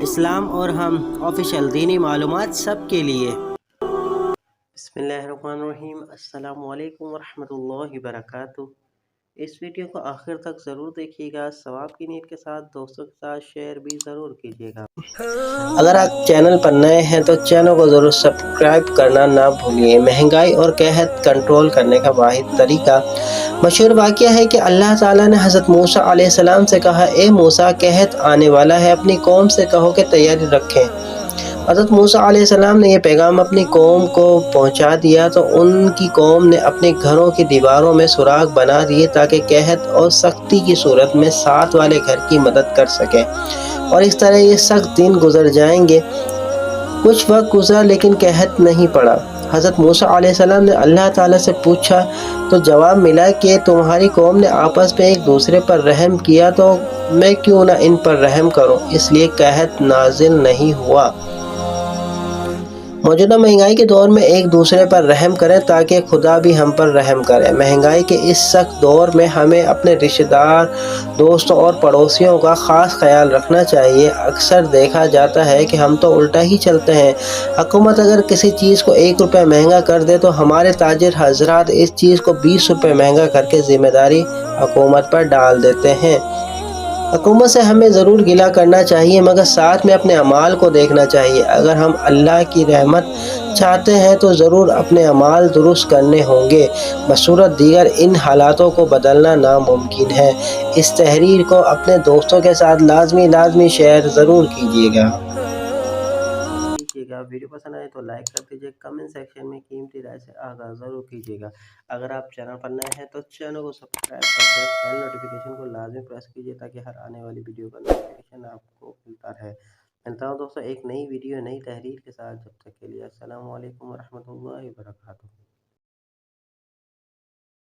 اسلام اور ہم آفیشیل دینی معلومات سب کے لیے۔ بسم اللہ الرحمن الرحیم۔ السلام علیکم ورحمۃ اللہ وبرکاتہ۔ اس ویڈیو کو آخر تک ضرور دیکھیے گا، ثواب کی نیت کے ساتھ دوستوں کے ساتھ شیئر بھی ضرور کیجیے گا۔ اگر آپ چینل پر نئے ہیں تو چینل کو ضرور سبسکرائب کرنا نہ بھولیے۔ مہنگائی اور قحط کنٹرول کرنے کا واحد طریقہ۔ مشہور واقعہ ہے کہ اللہ تعالیٰ نے حضرت موسیٰ علیہ السلام سے کہا، اے موسیٰ، قحط آنے والا ہے، اپنی قوم سے کہو کہ تیاری رکھیں۔ حضرت موسیٰ علیہ السلام نے یہ پیغام اپنی قوم کو پہنچا دیا تو ان کی قوم نے اپنے گھروں کی دیواروں میں سوراخ بنا دیے تاکہ قحط اور سختی کی صورت میں ساتھ والے گھر کی مدد کر سکیں، اور اس طرح یہ سخت دن گزر جائیں گے۔ کچھ وقت گزرا لیکن قحط نہیں پڑا۔ حضرت موسیٰ علیہ السلام نے اللہ تعالیٰ سے پوچھا تو جواب ملا کہ تمہاری قوم نے آپس میں ایک دوسرے پر رحم کیا تو میں کیوں نہ ان پر رحم کروں، اس لیے قحط نازل نہیں ہوا۔ موجودہ مہنگائی کے دور میں ایک دوسرے پر رحم کریں تاکہ خدا بھی ہم پر رحم کرے۔ مہنگائی کے اس سخت دور میں ہمیں اپنے رشتہ دار، دوستوں اور پڑوسیوں کا خاص خیال رکھنا چاہیے۔ اکثر دیکھا جاتا ہے کہ ہم تو الٹا ہی چلتے ہیں۔ حکومت اگر کسی چیز کو 1 روپے مہنگا کر دے تو ہمارے تاجر حضرات اس چیز کو 20 روپے مہنگا کر کے ذمہ داری حکومت پر ڈال دیتے ہیں۔ حکومت سے ہمیں ضرور گلہ کرنا چاہیے مگر ساتھ میں اپنے اعمال کو دیکھنا چاہیے۔ اگر ہم اللہ کی رحمت چاہتے ہیں تو ضرور اپنے اعمال درست کرنے ہوں گے، بصورت دیگر ان حالاتوں کو بدلنا ناممکن ہے۔ اس تحریر کو اپنے دوستوں کے ساتھ لازمی شیئر ضرور کیجیے گا۔ ویڈیو پسند آئے تو لائک کر دیجیے، کمنٹ سیکشن میں قیمتی رائے سے آگاہ ضرور کیجیے گا۔ اگر آپ چینل پر نئے ہیں تو چینل کو سبسکرائب کرتے بیل نوٹیفیکیشن کو لازمی پریس کیجیے تاکہ ہر آنے والی ویڈیو کا نوٹیفیکیشن آپ کو ملتا رہے۔ ملتا ہوں دوستوں ایک نئی ویڈیو نئی تحریر کے ساتھ، جب تک کے لیے السلام علیکم ورحمۃ اللہ وبرکاتہ۔